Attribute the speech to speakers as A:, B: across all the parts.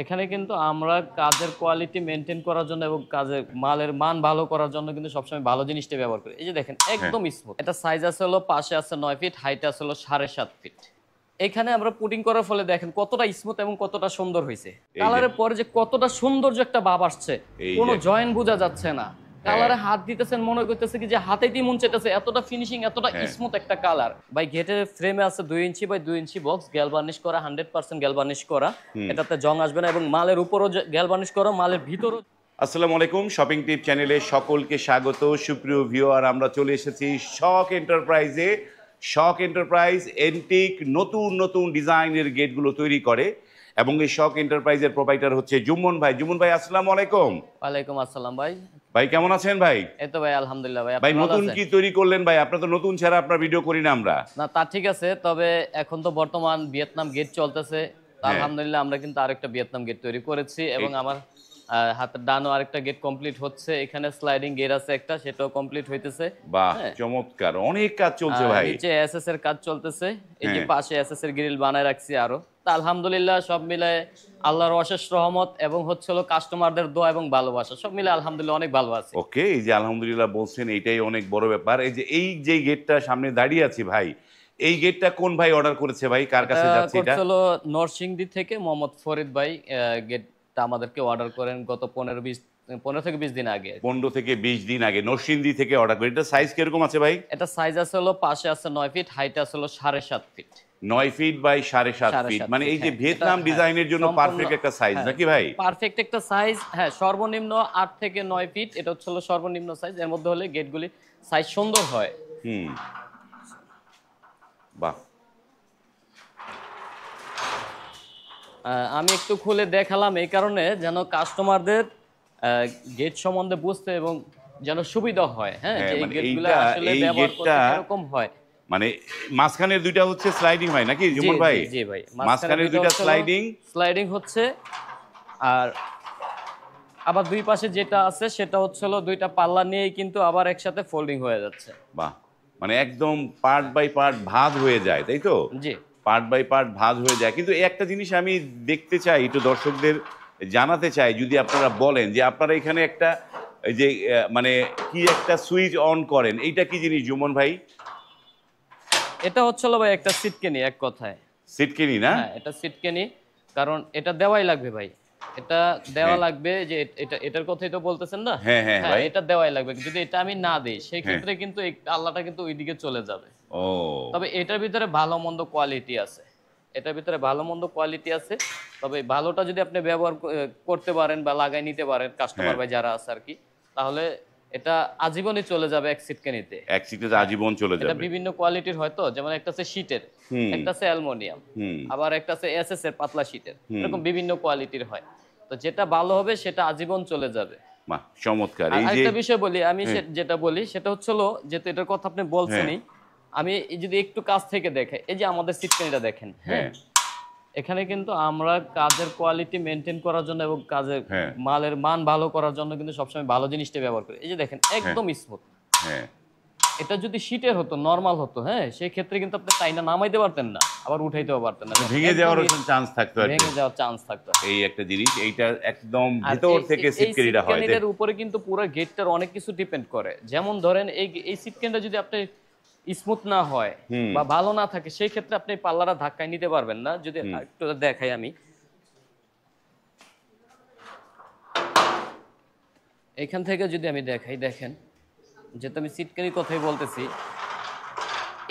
A: এখানে কিন্তু আমরা কাজের কোয়ালিটি মেনটেন করার জন্য এবং কাজের মালের মান ভালো করার জন্য কিন্তু সবসময় ভালো জিনিসটা ব্যবহার করি। এই যে দেখেন
B: হ্যাঁ।
A: একদম স্মুথ। এটা সাইজ আছে হলো পাশে আছে 9 ফিট, হাইট আছে হলো 7.5 ফিট। এখানে আমরা পুটিং করার ফলে দেখেন কতটা স্মুথ এবং কতটা সুন্দর হয়েছে।
B: এই যে
A: কালারের পরে যে কতটা সৌন্দর্য একটা ভাব আসছে,
B: এই
A: কোনো
B: যে
A: জয়েন্ট বোঝা যাচ্ছে না। কালারে হাত দিতেছেন মনে করতেছে কি যে হাতেই মন চাইতেছে, এতটা ফিনিশিং, এতটা স্মুথ একটা কালার। ভাই গেটের ফ্রেমে আছে 2 ইঞ্চি বাই 2 ইঞ্চি বক্স, গ্যালভানিশ করা, 100% গ্যালভানিশ করা। এটাতে জং আসবে না এবং মালের উপরও গ্যালভানিশ করা, মালের ভিতরও।
B: আসসালামু আলাইকুম, শপিং টিপ চ্যানেলে সকলকে স্বাগত। সুপ্রিয় ভিউয়ার, আমরা চলে এসেছি শক এন্টারপ্রাইজে। শক এন্টারপ্রাইজ এন্টিক নতুন নতুন ডিজাইনের গেটগুলো তৈরি করে এবং এই শক এন্টারপ্রাইজের প্রোপাইটার হচ্ছে জুম্মন ভাই। জুম্মন ভাই আসসালামু আলাইকুম।
A: ওয়ালাইকুম আসসালাম ভাই।
B: ভাই কেমন আছেন ভাই?
A: এই তো ভাই আলহামদুলিল্লাহ ভাই।
B: ভাই
A: আপনি ভালো
B: নতুন
A: আছেন?
B: কি তৈরি করলেন ভাই? আপনার তো নতুন ছাড়া আপনার ভিডিও করি না আমরা।
A: না তা ঠিক আছে, তবে এখন তো বর্তমান ভিয়েতনাম গেট চলতেছে। আলহামদুলিল্লাহ আমরা কিন্তু আরেকটা ভিয়েতনাম গেট তৈরি করেছি এবং আমার হাতের ডানও আরেকটা গেট কমপ্লিট হচ্ছে। এখানে স্লাইডিং গেট আছে একটা, সেটাও কমপ্লিট হইতেছে।
B: বাহ,
A: হ্যাঁ।
B: চমৎকার, অনেক কাজ চলছে ভাই।
A: নিচে এসএস এর কাজ চলতেছে। এই যে
B: হ্যাঁ।
A: পাশে এসএস এর গ্রিল বানায় রাখছি আরো। তা আলহামদুলিল্লাহ সব মিলে আল্লাহর অশেষ রহমত এবং হচ্ছে হলো কাস্টমারদের দোয়া এবং ভালোবাসা, সব মিলে আলহামদুলিল্লাহ অনেক ভালো আছে।
B: ওকে, এই যে আলহামদুলিল্লাহ বলছেন, এইটাই অনেক বড় ব্যাপার। এই যে গেটটা সামনে দাঁড়িয়ে আছি ভাই, এই গেটটা কোন ভাই অর্ডার করেছে ভাই? কার কাছে যাচ্ছে এটা?
A: করছিল নরসিংদী থেকে মোহাম্মদ ফরিদ ভাই। গেটটা আমাদেরকে অর্ডার করেন গত 15 থেকে 20 দিন আগে।
B: 15 থেকে 20 দিন আগে নরসিংদী থেকে অর্ডার করে। এটা সাইজ কিরকম আছে ভাই?
A: এটা সাইজ আছে হলো পাশে আছে 9 ফিট, হাইট আছে হলো 7.5 ফিট।
B: 9 ফিট বাই 7.5 ফিট,
A: 7.5
B: মানে এই যে
A: হ্যাঁ।
B: ভিয়েতনাম
A: এটা,
B: ডিজাইনের জন্য
A: সম্পূর্ণ-
B: পারফেক্ট একটা সাইজ
A: হ্যাঁ,
B: নাকি ভাই?
A: পারফেক্ট একটা সাইজ। হ্যাঁ, সর্বনিম্ন 8 থেকে 9 ফিট, এটা হচ্ছে হলো সর্বনিম্ন সাইজ। এর মধ্যে হলে গেটগুলি সাইজ সুন্দর হয়।
B: হুম, বাহ।
A: আমি একটু খুলে দেখালাম এই কারণে যেন কাস্টমারদের গেট সম্বন্ধে বুঝতে এবং যেন সুবিধা হয়। হ্যাঁ,
B: হ্যাঁ,
A: যে এই
B: মানে
A: গেটগুলো
B: এইটা,
A: আসলে
B: এই
A: ব্যবহার করতে
B: গেটটা
A: কিরকম হয়।
B: মানে মাঝখানের দুইটা হচ্ছে স্লাইডিং হয় নাকি
A: জি
B: জুমন ভাই?
A: জি জি ভাই,
B: মাঝখানের দুইটা স্লাইডিং।
A: স্লাইডিং হচ্ছে। আর আবার দুই পাশে যেটা আছে সেটা হচ্ছে হলো দুইটা পাল্লা নিয়েই কিন্তু আবার একসাথে ফোল্ডিং হয়ে যাচ্ছে।
B: বাহ, মানে একদম পার্ট বাই পার্ট ভাঁজ হয়ে যায়, তাই তো?
A: জি।
B: পার্ট বাই পার্ট ভাঁজ হয়ে যায়। কিন্তু একটা জিনিস আমি দেখতে চাই, একটু দর্শকদের জানাতে চাই, যদি আপনারা বলেন যে আপনারা এখানে একটা এই যে মানে কি একটা সুইচ অন করেন, এইটা কি জিনিস জুমন ভাই?
A: এটা হচ্ছে হলো ভাই একটা সিটকেনি, এক কথায়।
B: সিটকেনি না?
A: হ্যাঁ, এটা সিটকেনি, কারণ এটা দেওয়াই লাগবে ভাই। এটা দেওয়া
B: হ্যাঁ।
A: লাগবে, যে এটার কথাই তো বলতেছেন না?
B: হ্যাঁ, হ্যাঁ, ভাই।
A: এটা দেওয়াই লাগবে। যদি এটা আমি না দেই সেই ক্ষেত্রে কিন্তু এই আল্লাহটা কিন্তু ওইদিকে চলে যাবে।
B: ও,
A: তবে এটার ভিতরে ভালো মন্দ কোয়ালিটি আছে। এটার ভিতরে ভালো মন্দ কোয়ালিটি আছে। তবে ভালোটা যদি আপনি ব্যবহার করতে পারেন বা লাগাই নিতে পারেন, কাস্টমার ভাই যারা আছে আর কি, তাহলে এটা আজীবনই চলে যাবে এক সিটকেনিতে।
B: এক সিটে আজীবন চলে
A: এটা
B: যাবে।
A: বিভিন্ন কোয়ালিটির হয়তো, যেমন একটা আছে শীটের, একটা আছে অ্যালুমিনিয়াম,
B: হুম,
A: আবার একটা আছে এসএস এর পাতলা শীটের। এরকম বিভিন্ন কোয়ালিটির হয়। তো যেটা ভালো হবে সেটা আজীবন চলে যাবে।
B: বাহ, চমৎকার।
A: আর
B: এই যে
A: আরেকটা বিষয় বলি আমি, যেটা বলি সেটা হচ্ছে হলো, যেহেতু এটার কথা আপনি বলছেনই, আমি যদি একটু কাছ থেকে দেখাই, এই যে আমাদের সিটকানিটা দেখেন।
B: হ্যাঁ,
A: এখানে কিন্তু আমরা কাজের কোয়ালিটি মেনটেন করার জন্য এবং কাজের
B: হ্যাঁ।
A: মালের মান ভালো করার জন্য কিন্তু সবসময় ভালো জিনিসটা ব্যবহার করি। এই যে দেখেন একদম স্মুথ।
B: হ্যাঁ,
A: এটা যদি শীটের হতো, নরমাল হতো, হ্যাঁ, সেই ক্ষেত্রে কিন্তু আপনি টাইনা নামাইতে পারতেন না, আবার উঠাইতেও পারতেন না,
B: ভেঙে যাওয়ার চান্স থাকতো আর কি।
A: ভেঙে যাওয়ার চান্স থাকতো।
B: এই একটা জিনিস, এইটা একদম
A: আর
B: ভিতর থেকে
A: এই
B: সিটকেনিটা হয়।
A: সিটকানিটার উপরে কিন্তু পুরো গেটটার অনেক কিছু ডিপেন্ড করে। যেমন ধরেন এই সিটকানিটা যদি আপনি স্মুথ না হয় বা ভালো না থাকে, সেই ক্ষেত্রে আপনি পাল্লাটা ধাক্কায় নিতে পারবেন না। যদি একটু দেখাই আমি, এখান থেকে যদি আমি দেখাই, দেখেন, যেহেতু আমি সিটকানির কথাই বলতেছি,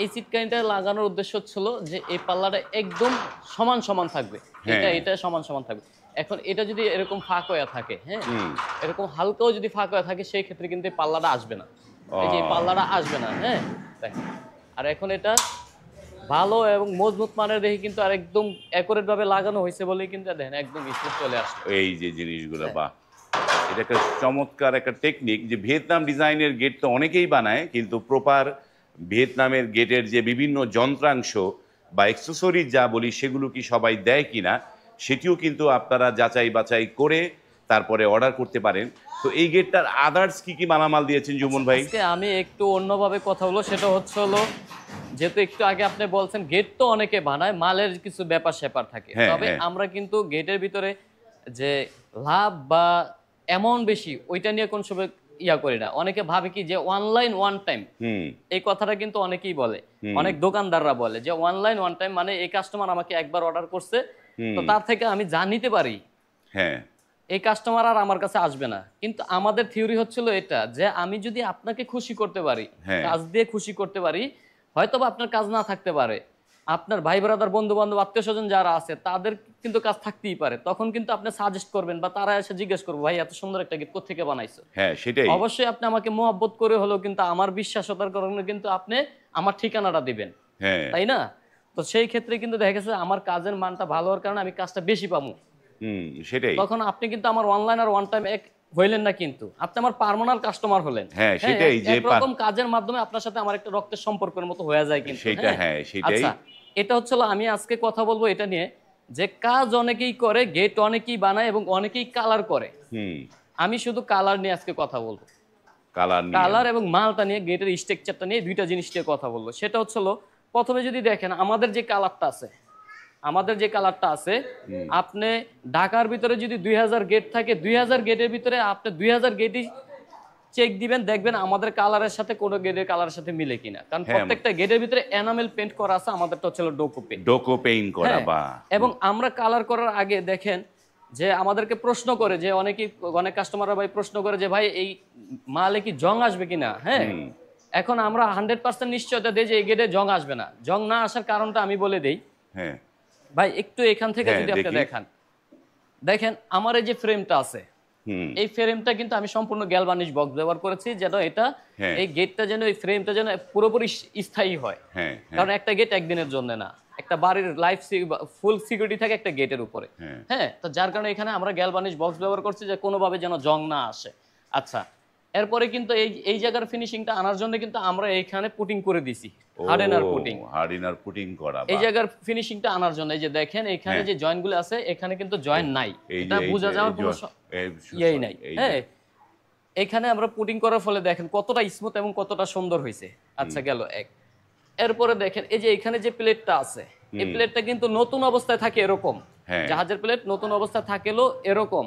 A: এই সিটকানিটা লাগানোর উদ্দেশ্য হচ্ছিল যে এই পাল্লাটা একদম সমান সমান থাকবে। এটা সমান সমান থাকবে। এখন এটা যদি এরকম ফাঁক হয়ে থাকে, হ্যাঁ, এরকম হালকাও যদি ফাঁক হয়ে থাকে, সেই ক্ষেত্রে কিন্তু এই পাল্লাটা আসবে না। এই যে এই পাল্লাটা আসবে না, হ্যাঁ, দেখেন। আর এখন এটা ভালো এবং মজবুত মানের দেখে কিন্তু আর একদম অ্যাকুরেট ভাবে লাগানো হয়েছে বলেই কিন্তু দেখেন একদম স্মুথ চলে আসছে।
B: এই যে জিনিসগুলো, বাহ, এটা একটা চমৎকার একটা টেকনিক। যে ভিয়েতনাম ডিজাইনের গেট তো অনেকেই বানায়, কিন্তু প্রপার ভিয়েতনামের গেটের যে বিভিন্ন যন্ত্রাংশ বা অ্যাক্সেসরিজ যা বলি, সেগুলো কি সবাই দেয় কিনা সেটিও কিন্তু আপনারা যাচাই বাছাই করে তারপরে অর্ডার করতে পারেন। তো এই গেটটার আদার্স কি কি মালামাল দিয়েছেন জুমন ভাই?
A: আজকে আমি একটু অন্যভাবে কথা বলবো, সেটা হচ্ছে হলো, যেহেতু একটু আগে আপনি বলছেন গেট তো অনেকে বানায়, মালের কিছু ব্যাপার স্যাপার থাকে। তবে আমরা কিন্তু গেটের ভিতরে যে লাভ বা এমন বেশি ওইটা নিয়ে কোন সময় ইয়া করি না। অনেকে ভাবে কি যে অনলাইন ওয়ান টাইম, এই কথাটা কিন্তু অনেকেই বলে, অনেক দোকানদাররা বলে যে অনলাইন ওয়ান টাইম মানে এই কাস্টমার আমাকে একবার অর্ডার করছে, তো তার থেকে আমি যা নিতে পারি
B: হ্যাঁ
A: এই কাস্টমার আর আমার কাছে আসবে না। কিন্তু আমাদের থিওরি হচ্ছিল এটা যে আমি যদি আপনাকে খুশি করতে পারি, কাজ দিয়ে খুশি করতে পারি, হয়তো বা আপনার কাজ না থাকতে পারে, আপনার ভাই ব্রাদার বন্ধু বান্ধব আত্মীয় স্বজন যারা আছে তাদের কিন্তু কাজ থাকতেই পারে, তখন কিন্তু আপনি সাজেস্ট করবেন বা তারা এসে জিজ্ঞেস করবো ভাই এত সুন্দর একটা গিফট কোথেকে বানাইছো।
B: হ্যাঁ সেটাই,
A: অবশ্যই আপনি আমাকে মোহাব্বত করে হলেও কিন্তু আমার বিশ্বাসতার কারণে কিন্তু আপনি আমার ঠিকানাটা দিবেন,
B: হ্যাঁ
A: তাই না? তো সেই ক্ষেত্রে কিন্তু দেখা গেছে আমার কাজের মানটা ভালো হওয়ার কারণে আমি কাজটা বেশি পাবো।
B: সেটাই,
A: তখন আপনি কিন্তু আমার অনলাইন আর ওয়ান টাইম এক হইলেন না, কিন্তু আপনি আমার পার্মানেন্ট কাস্টমার হলেন।
B: হ্যাঁ সেটাই, যে
A: এরকম কাজের মাধ্যমে আপনার সাথে আমার একটা রক্তের সম্পর্কের মতো হয়ে যায় কিন্তু।
B: সেটা, হ্যাঁ সেটাই।
A: আচ্ছা, এটা হচ্ছিল আমি আজকে কথা বলবো এটা নিয়ে যে কাজ অনেকেই করে, গেট অনেকেই বানায় এবং অনেকেই কালার করে। আমি শুধু কালার নিয়ে আজকে কথা বলবো, কালার এবং মালটা নিয়ে, গেটের স্ট্রাকচারটা নিয়ে, দুইটা জিনিস নিয়ে কথা বলবো। সেটা হচ্ছিল প্রথমে যদি দেখেন আমাদের যে কালারটা আছে, আপনি ঢাকার ভিতরে যদি 2000 গেট থাকে, 2000 গেটের ভিতরে আপনি 2000 গেটই চেক দিবেন, দেখবেন আমাদের কালারের সাথে কোনো গেটের কালারের সাথে মিলে কিনা, কারণ প্রত্যেকটা গেটের ভিতরে এনামেল পেইন্ট করা আছে, আমাদেরটা হচ্ছে ডোকো পেইন্ট করা। এবং আমরা কালার করার আগে দেখেন যে আমাদেরকে প্রশ্ন করে, যে অনেক কাস্টমাররা ভাই প্রশ্ন করে যে ভাই এই মালে কি জং আসবে কিনা। হ্যাঁ, এখন আমরা 100% নিশ্চয়তা দেই যে এই গেটে জং আসবে না। জং না আসার কারণটা আমি বলে দেই।
B: হ্যাঁ
A: ভাই একটু এখান থেকে যদি আপনি দেখেন আমার এই যে ফ্রেমটা আছে, এই ফ্রেমটা কিন্তু আমি সম্পূর্ণ গ্যালভানিশ বক্স ব্যবহার করেছি, যেন এটা এই গেটটা যেন, এই ফ্রেমটা যেন পুরোপুরি স্থায়ী হয়। কারণ একটা গেট একদিনের জন্য না, একটা বাড়ির লাইফ ফুল সিকিউরিটি থাকে একটা গেটের উপরে। হ্যাঁ, তো যার কারণে এখানে আমরা গ্যালভানিশ বক্স ব্যবহার করছি যে কোনোভাবে যেন জং না আসে। আচ্ছা, এরপরে কিন্তু এই জায়গার ফিনিশিংটা আনার জন্য কিন্তু আমরা এইখানে পুটিং করে দিছি, হার্ডেনার পুটিং করা এই জায়গার ফিনিশিংটা আনার জন্য। এই যে দেখেন এখানে যে জয়েন্টগুলো আছে, এখানে কিন্তু জয়েন্ট নাই, এটা বোঝা যাওয়ার কোনো ইয়েই নাই। হ্যাঁ, এখানে আমরা পুটিং করার ফলে দেখেন কতটা স্মুথ এবং কতটা সুন্দর হয়েছে। আচ্ছা, গেল এক। এরপরে দেখেন এই যে এখানে যে প্লেটটা আছে, এই প্লেটটা কিন্তু নতুন অবস্থায় থাকে এরকম, জাহাজের প্লেট নতুন অবস্থায় থাকেলো এরকম।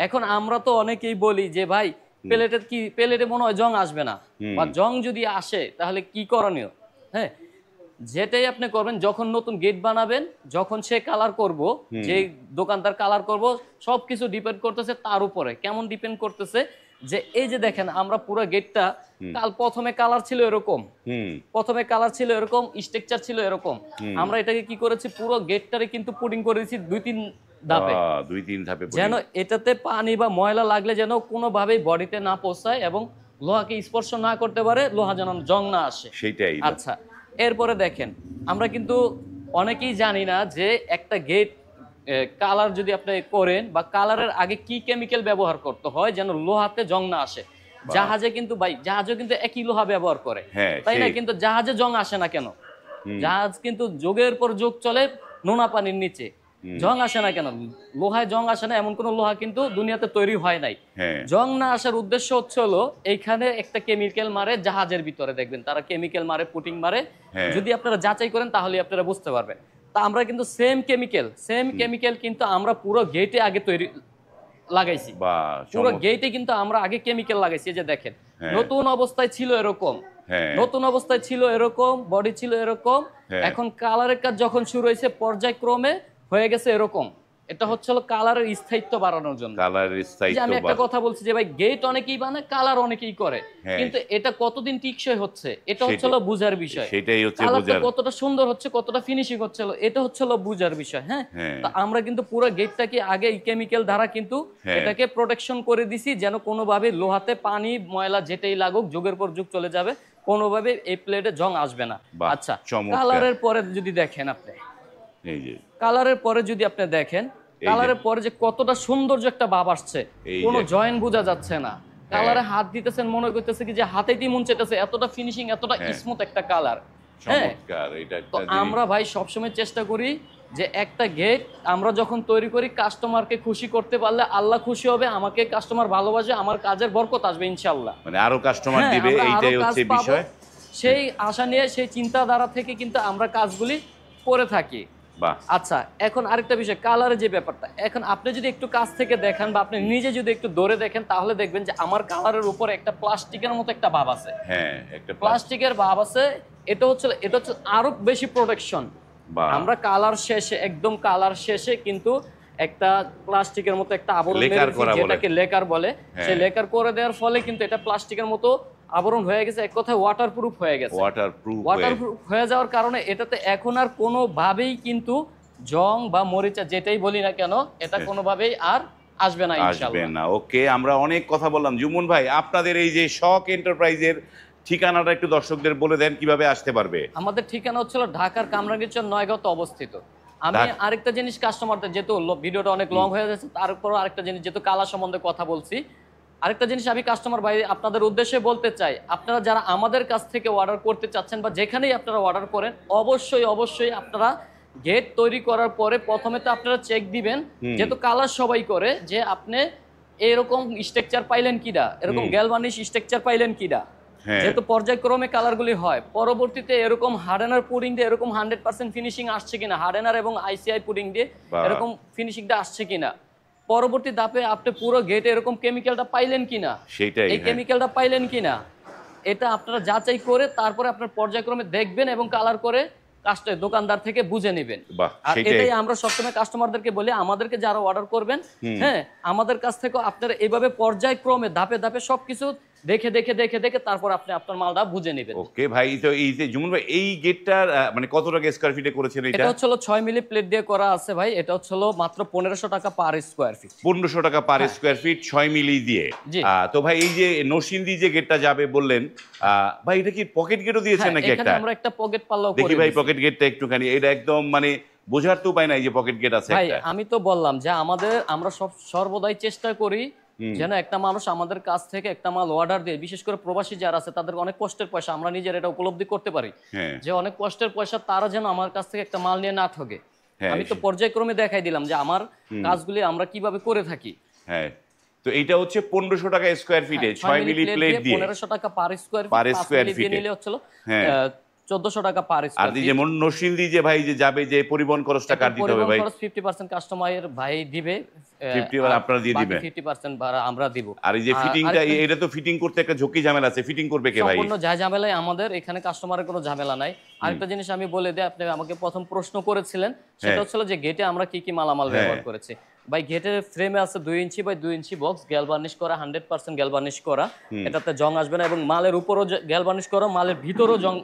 A: এখন আমরা তো অনেকেই বলি যে ভাই প্লেটে মনে হয় জং আসবে না, বা জং যদি আসে তাহলে কি করণীয়। হ্যাঁ, যেটাই আপনি করবেন, যখন নতুন গেট বানাবেন, যখন সে কালার করব, যে দোকানদার কালার করব, সবকিছু ডিপেন্ড করতেছে তার উপরে। কেমন ডিপেন্ড করতেছে, যে এই যে দেখেন আমরা পুরো গেটটা প্রথমে কালার ছিল এরকম, স্ট্রাকচার ছিল এরকম, আমরা এটাকে কি করেছি, পুরো গেটটারে কিন্তু পুটিং করে দিয়েছি 2-3 ধাপে, যেন এটাতে পানি বা ময়লা লাগলে যেন কোনোভাবেই বডিতে না পৌঁছায় এবং লোহাকে স্পর্শ না করতে পারে, লোহা যেন জং না আসে। সেটাই। আচ্ছা, এরপরে দেখেন আমরা কিন্তু অনেকেই জানি না যে একটা গেট কালার যদি আপনি করেন, বা কালারের আগে কি কেমিক্যাল ব্যবহার করতে হয় যেন লোহাতে জং না আসে। জাহাজে কিন্তু জাহাজও কিন্তু একই লোহা ব্যবহার করে, তাই না? কিন্তু জাহাজে জং আসে না কেন? জাহাজ কিন্তু যোগের পর যোগ চলে নোনা পানির নিচে, জং আসে না কেন? লোহায় জং আসে না এমন কোন লোহা কিন্তু দুনিয়াতে তৈরি হয় নাই। জং না আসার উদ্দেশ্য হচ্ছে হলো এইখানে একটা কেমিক্যাল মারে, জাহাজের ভিতরে দেখবেন তারা কেমিক্যাল মারে, পুটিং মারে। যদি আপনারা যাচাই করেন তাহলে আপনারা বুঝতে পারবেন। তা আমরা কিন্তু সেম কেমিক্যাল কিন্তু আমরা পুরো গেটে আগে তৈরি লাগাইছি, পুরো গেটে কিন্তু আমরা আগে কেমিক্যাল লাগাইছি। যে দেখেন নতুন অবস্থায় ছিল এরকম, বডি ছিল এরকম, এখন কালারের কাজ যখন শুরু হয়েছে পর্যায়ক্রমে হয়ে গেছে এরকম। এটা হচ্ছে কালারের স্থায়িত্ব বাড়ানোর জন্য। আমি একটা কথা বলছি যে ভাই গেট অনেকেই বানায়, কালার অনেকেই করে, কিন্তু এটা কতদিন টিকসই হচ্ছে এটা হচ্ছে বুঝার বিষয়। কালারটা কতটা সুন্দর হচ্ছে, কতটা ফিনিশিং হচ্ছে, এটা হচ্ছে বুঝার বিষয়। হ্যাঁ, তো আমরা কিন্তু পুরো গেটটাকে আগে কেমিক্যাল দ্বারা কিন্তু এটাকে প্রোটেকশন করে দিছি, যেন কোনোভাবে লোহাতে পানি ময়লা যেটাই লাগুক যুগের পর যুগ চলে যাবে, কোনোভাবে এই প্লেটে জং আসবে না। আচ্ছা, কালারের পরে যদি দেখেন আপনি, কালারের পরে যে কতটা সৌন্দর্য একটা ভাব আসছে, কোনো জয়েন্ট বোঝা যাচ্ছে না, কালারে হাত দিতেছেন মনে করতেছে কি যে হাতেই মন চাইতেছে, এতটা ফিনিশিং, এতটা স্মুথ একটা কালার। হ্যাঁ, তো আমরা ভাই সবসময় চেষ্টা করি যে একটা গেট আমরা যখন তৈরি করি, কাস্টমারকে খুশি করতে পারলে আল্লাহ খুশি হবে, আমাকে কাস্টমার ভালোবাসে, আমার কাজের বরকত আসবে ইনশাআল্লাহ, মানে আরো কাস্টমার দিবে, এইটাই হচ্ছে বিষয়। সেই আশা নিয়ে, সেই চিন্তাধারা থেকে কিন্তু আমরা কাজগুলি করে থাকি।
B: বাহ।
A: আচ্ছা, এখন আরেকটা বিষয়, কালারের যে ব্যাপারটা, এখন আপনি যদি একটু কাছ থেকে দেখেন বা আপনি নিজে যদি একটু ধরে দেখেন তাহলে দেখবেন যে আমার কালারের উপরে একটা প্লাস্টিকের মতো একটা ভাব আছে।
B: হ্যাঁ, একটা
A: প্লাস্টিকের ভাব আছে। এটা হচ্ছে আরো বেশি প্রোটেকশন।
B: বাহ।
A: আমরা কালার শেষে, একদম কালার শেষে কিন্তু একটা প্লাস্টিকের মতো একটা আবরণ
B: লেকার
A: মেরেছি,
B: করা বলে।
A: যেটাকে লেকার বলে।
B: হ্যাঁ।
A: সেই লেকার করে দেওয়ার ফলে কিন্তু এটা প্লাস্টিকের মতো আবরণ হয়ে গেছে, এক কথায় ওয়াটারপ্রুফ হয়ে গেছে। ওয়াটারপ্রুফ হয়ে যাওয়ার কারণে এটাতে এখন আর কোনোভাবেই কিন্তু জং বা মরিচা যেটাই বলি না কেন, এটা কোনোভাবেই আর আসবে না
B: আসবে
A: ইনশাআল্লাহ।
B: না। ওকে, আমরা অনেক কথা বললাম। জুমন ভাই, আপনাদের এই যে শখ এন্টারপ্রাইজের ঠিকানাটা একটু দর্শকদের বলে দেন, কিভাবে আসতে পারবে?
A: আমাদের ঠিকানা হচ্ছিল ঢাকার কামরাঙ্গীরচর ৯ অবস্থিত। আমি আরেকটা জিনিস কাস্টমারদের, যেহেতু ভিডিওটা অনেক লং হয়ে যাচ্ছে, তারপরও আরেকটা জিনিস, যেহেতু কালার সম্বন্ধে কথা বলছি, আরেকটা জিনিস আমি কাস্টমার ভাই আপনাদের উদ্দেশ্যে বলতে চাই, আপনারা যারা আমাদের কাছ থেকে অর্ডার করতে চাচ্ছেন বা যেখানেই আপনারা অর্ডার করেন, অবশ্যই আপনারা গেট তৈরি করার পরে প্রথমে তো আপনারা চেক দিবেন, যেহেতু কালার সবাই করে, যে আপনি এরকম স্ট্রাকচার পাইলেন কিনা, এরকম গ্যালভানিশ স্ট্রাকচার পাইলেন কিনা। যেহেতু পর্যায়ক্রমে কালারগুলি হয়, পরবর্তীতে এরকম হার্ডেনার পুডিং দিয়ে এরকম 100% ফিনিশিং আসছে কিনা, হার্ডেনার এবং আইসিআই পুডিং দিয়ে এরকম ফিনিশিংটা আসছে কিনা, পরবর্তী ধাপে আপনি পুরো গেটে এরকম কেমিক্যালটা পাইলেন কিনা,
B: সেটাই,
A: এই কেমিক্যালটা পাইলেন কিনা, এটা আপনারা যাচাই করে তারপরে আপনার পর্যায়ক্রমে দেখবেন এবং কালার করে দোকানদার থেকে বুঝে নেবেন। আর এটাই আমরা সবসময় কাস্টমারদেরকে বলি, আমাদেরকে যারা অর্ডার করবেন, হ্যাঁ, আমাদের কাছ থেকে আপনারা এইভাবে পর্যায়ক্রমে ধাপে ধাপে সবকিছু দেখে দেখে দেখে দেখে তারপর আপনি আপনার মালটা বুঝে নেবেন।
B: ওকে ভাই, তো এই যে জুমন ভাই, এই গেটটার মানে কত টাকা স্কয়ার ফিটে করেছেন এটা?
A: এটা হচ্ছে 6 মিলি প্লেট দিয়ে করা আছে ভাই। এটা হচ্ছে মাত্র 1500 টাকা পার স্কয়ার ফিট।
B: 1500 টাকা পার স্কয়ার ফিট 6 মিলি দিয়ে। তো ভাই, এই যে নরসিংদী যে গেটটা যাবে বললেন, ভাই এটা কি পকেট গেটও দিয়েছেন নাকি?
A: এখানে আমরা একটা পকেট পাল্লাও করে
B: দেখি ভাই পকেট গেটটা একটুখানি, এটা একদম মানে বোঝার তো উপায় নাই যে পকেট গেট আছে
A: ভাই।
B: একটা।
A: আমি তো বললাম যে আমরা সর্বদাই চেষ্টা করি যেন একটা মানুষ আমাদের কাছ থেকে একটা মাল অর্ডার দিয়ে, বিশেষ করে প্রবাসী যারা আছে তাদের অনেক কষ্টের পয়সা, আমরা নিজের এটা উপলব্ধি করতে পারি যে অনেক কষ্টের পয়সা তারা যেন আমার কাছ থেকে একটা মাল নিয়ে না ঠকে। আমি তো পর্যায়ক্রমে দেখাই দিলাম যে আমার কাজগুলি আমরা কিভাবে করে থাকি।
B: হ্যাঁ, তো এইটা হচ্ছে 1500 টাকা স্কয়ার ফিটে 6 মিলি প্লেট দিয়ে
A: 1500 টাকা পার স্কয়ার ফিট নিলে হচ্ছিল 1400 টাকা পার স্কয়ার ফিট।
B: আর যেমন নরসিংদী যে ভাই যে যাবে, যে পরিবহন খরচটা কার দিতে হবে ভাই?
A: 50% কাস্টমারের ভাই দিবে,
B: 50 আপনারা দিয়ে দিবেন,
A: 50% ভাড়া আমরা দিব।
B: আর এই যে ফিটিংটা, এটা তো ফিটিং করতে একটা ঝুঁকি ঝামেলা আছে, ফিটিং করবে কে ভাই?
A: সম্পূর্ণ ঝামেলায় আমাদের এখানে কাস্টমারের কোনো ঝামেলা নাই। আরেকটা জিনিস আমি বলে দিই, আপনি আমাকে প্রথম প্রশ্ন করেছিলেন, সেটা হচ্ছিল যে গেটে আমরা কি কি মালামাল ব্যবহার করেছি। ভাই, গেটের ফ্রেমে আছে 2 ইঞ্চি বাই 2 ইঞ্চি বক্স, গ্যালভানিশ করা, 100% গ্যালভানিশ করা, এটাতে জং আসবে না, এবং মালের উপরও গ্যালভানিশ করা, মালের ভিতরও জং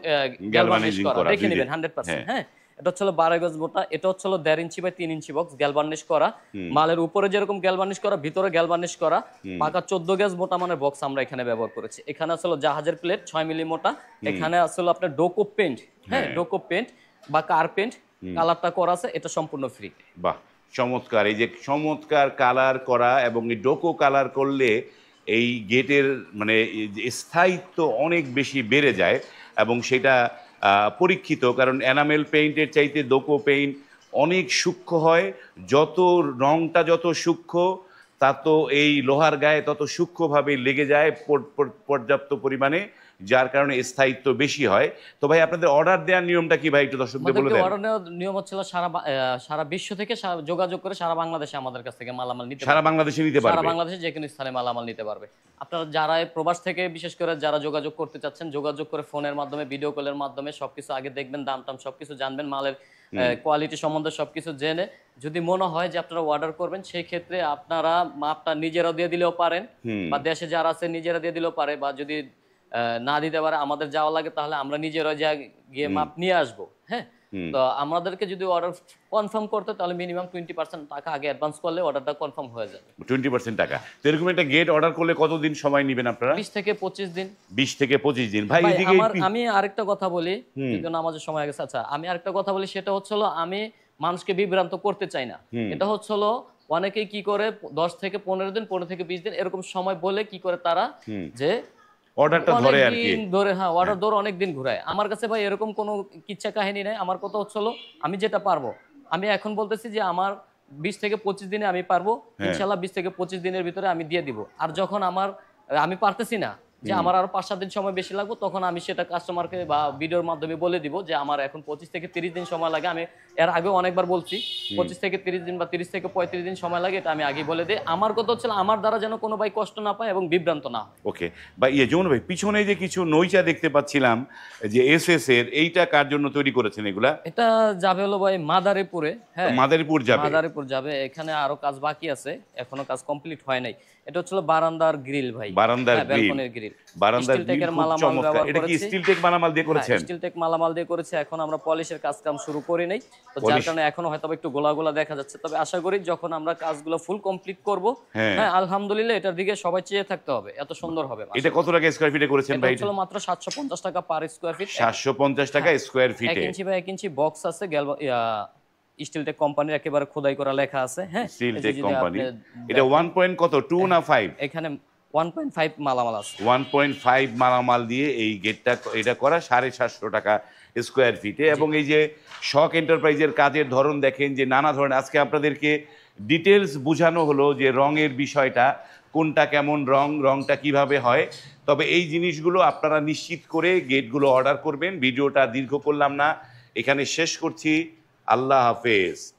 A: গ্যালভানিশ করা, দেখে নেবেন 100%। হ্যাঁ, এটা হচ্ছে 12 গজ মোটা, এটা হচ্ছে 1.5 ইঞ্চি বাই 3 ইঞ্চি বক্স, গ্যালভানিশ করা, মালের উপরে যেরকম গ্যালভানিশ করা, ভিতরে গ্যালভানিশ করা, পাকা 14 গজ মোটা মানের বক্স আমরা এখানে ব্যবহার করেছি। এখানে আসলে জাহাজের প্লেট 6 মিলি মোটা, এখানে আসলে আপনার ডোকো পেইন্ট, হ্যাঁ, ডোকো পেইন্ট বা কার পেইন্ট কালারটা করা আছে, এটা সম্পূর্ণ ফ্রি।
B: বাহ, চমৎকার! এই যে চমৎকার কালার করা, এবং এই ডোকো কালার করলে এই গেটের মানে স্থায়িত্ব অনেক বেশি বেড়ে যায়, এবং সেটা পরীক্ষিত, কারণ এনামেল পেইন্টের চাইতে ডোকো পেইন্ট অনেক সূক্ষ্ম হয়। যত রংটা যত সূক্ষ্ম, তা তো এই লোহার গায়ে তত সূক্ষ্মভাবে লেগে যায় পর্যাপ্ত পরিমাণে, যার কারণে স্থায়িত্ব বেশি হয়। তো ভাই, আপনাদের অর্ডার দেওয়ার নিয়মটা কি ভাই, একটু দর্শকদের বলে দেন।
A: অর্ডার দেওয়ার নিয়ম হচ্ছে সারা বিশ্ব থেকে যোগাযোগ করে সারা বাংলাদেশে আমাদের কাছ থেকে মালামাল নিতে পারবে।
B: সারা বাংলাদেশে নিতে পারবে?
A: সারা বাংলাদেশে যে কোনো স্থানে মালামাল নিতে পারবে। আপনারা যারা প্রবাস থেকে বিশেষ করে যারা যোগাযোগ করতে চাচ্ছেন, যোগাযোগ করে ফোনের মাধ্যমে, ভিডিও কলের মাধ্যমে সবকিছু আগে দেখবেন, দাম টাম সবকিছু জানবেন, মালের কোয়ালিটি সম্বন্ধে সবকিছু জেনে যদি মনে হয় যে আপনারা অর্ডার করবেন, সেই ক্ষেত্রে আপনারা মাপটা নিজেরাও দিয়ে দিলেও পারেন, বা দেশে যারা আছে নিজেরা দিয়ে দিলেও পারে, বা যদি না দিতে পারে আমাদের যাওয়া লাগে, তাহলে আমরা নিজেরা গিয়ে মাপ নিয়ে আসবো। হ্যাঁ, তো আমাদেরকে যদি অর্ডার কনফার্ম করতে, তাহলে মিনিমাম 20% টাকা আগে অ্যাডভান্স করলে অর্ডারটা কনফার্ম হয়ে যাবে।
B: 20% টাকা। তো এরকম একটা গেট অর্ডার করলে কতদিন সময় নেবেন আপনারা?
A: 20 থেকে 25 দিন।
B: 20 থেকে 25 দিন। ভাই, এদিকে
A: আমি আরেকটা কথা বলি, কিন্তু আমাদের সময় গেছে। আচ্ছা, আমি আরেকটা কথা বলি, সেটা হচ্ছিল আমি মানুষকে বিভ্রান্ত করতে চাই না। এটা হচ্ছিল অনেকেই কি করে 10 থেকে 15 দিন, 15 থেকে 20 দিন এরকম সময় বলে কি করে তারা যে
B: অর্ডারটা ধরে আর কি
A: ধরে, হ্যাঁ, অর্ডার ধরে অনেক দিন ঘুরায়। আমার কাছে ভাই এরকম কোনো কিচ্ছা কাহিনী নাই। আমার কথা হচ্ছিল আমি যেটা পারবো, আমি এখন বলতেছি যে আমার 20 থেকে 25 দিনে আমি পারবো, ইনশাআল্লাহ 20 থেকে 25 দিনের ভিতরে আমি দিয়ে দিব। আর যখন আমি পারতেছি না, যে আমার আরো 5-7 দিন সময় বেশি লাগবে, তখন আমি সেটা কাস্টমারকে বা ভিডিওর মাধ্যমে বলে দিব যে আমার এখন 25 থেকে 30 দিন সময় লাগে, আমি এর আগে অনেকবার বলছি 25 থেকে 30 দিন বা 30 থেকে 35 দিন সময় লাগে, এটা আমি আগেই বলে দিই। আমার কথা হচ্ছে আমার দ্বারা যেন কোনো ভাই কষ্ট না পায় এবং বিভ্রান্ত না হয়।
B: ওকে, বা যেমন ভাই পিছনে যে কিছু নইচা দেখতে পাচ্ছিলাম যে এসএস এর, এইটা কার জন্য তৈরি করেছেন এগুলা?
A: এটা যাবে হলো ভাই মাদারীপুরে। হ্যাঁ,
B: মাদারীপুর যাবে।
A: মাদারীপুর যাবে, এখানে আরো কাজ বাকি আছে, এখনো কাজ কমপ্লিট হয় নাই। এটা হচ্ছে বারান্দার গ্রিল ভাই,
B: বারান্দার গ্রিল,
A: ব্যালকনির গ্রিল,
B: বারান্দার
A: স্টিল
B: গ্রিল
A: টেকের
B: খুব
A: মালামাল
B: চমৎকার।
A: ব্যবহার
B: এটা কি
A: করেছি।
B: স্টিল টেক মালামাল দিয়ে করেছেন?
A: স্টিল টেক মালামাল দিয়ে করেছে। এখন আমরা পলিশের কাজ কাম শুরু করি নাই, তো যার
B: পলিশ-
A: কারণে এখনো হয়তো একটু গোলা গোলা দেখা যাচ্ছে। তবে আশা করি যখন আমরা কাজগুলো ফুল কমপ্লিট করব,
B: হ্যাঁ।
A: হ্যাঁ আলহামদুলিল্লাহ এটার দিকে সবাই চেয়ে থাকতে হবে, এত সুন্দর হবে।
B: এটা কত টাকা স্কয়ার ফিটে করেছেন
A: এটা
B: ভাই?
A: হচ্ছে মাত্র 750 টাকা পার স্কয়ার ফিট।
B: 750 টাকা স্কয়ার
A: 1
B: ফিটে।
A: ইঞ্চি বাই 1 ইঞ্চি বক্স আছে, স্টিল টেক কোম্পানির একেবারে খোদাই করা লেখা আছে। হ্যাঁ,
B: স্টিল
A: এই যে
B: টেক
A: যদি
B: কোম্পানি।
A: আপনি
B: এটা 1 পয়েন্ট কত, 2 না 5?
A: এখানে 1.5 মালামাল আছে।
B: 1.5 মালামাল দিয়ে এই গেটটা এটা করা 750 টাকা স্কয়ার ফিটে। এবং এই যে শক এন্টারপ্রাইজের কাজের ধরন দেখেন যে নানা ধরনের, আজকে আপনাদেরকে ডিটেলস বোঝানো হলো যে রঙের বিষয়টা, কোনটা কেমন রং, রংটা কিভাবে হয়। তবে এই জিনিসগুলো আপনারা নিশ্চিত করে গেটগুলো অর্ডার করবেন। ভিডিওটা দীর্ঘ করলাম না, এখানে শেষ করছি। আল্লাহ হাফেজ।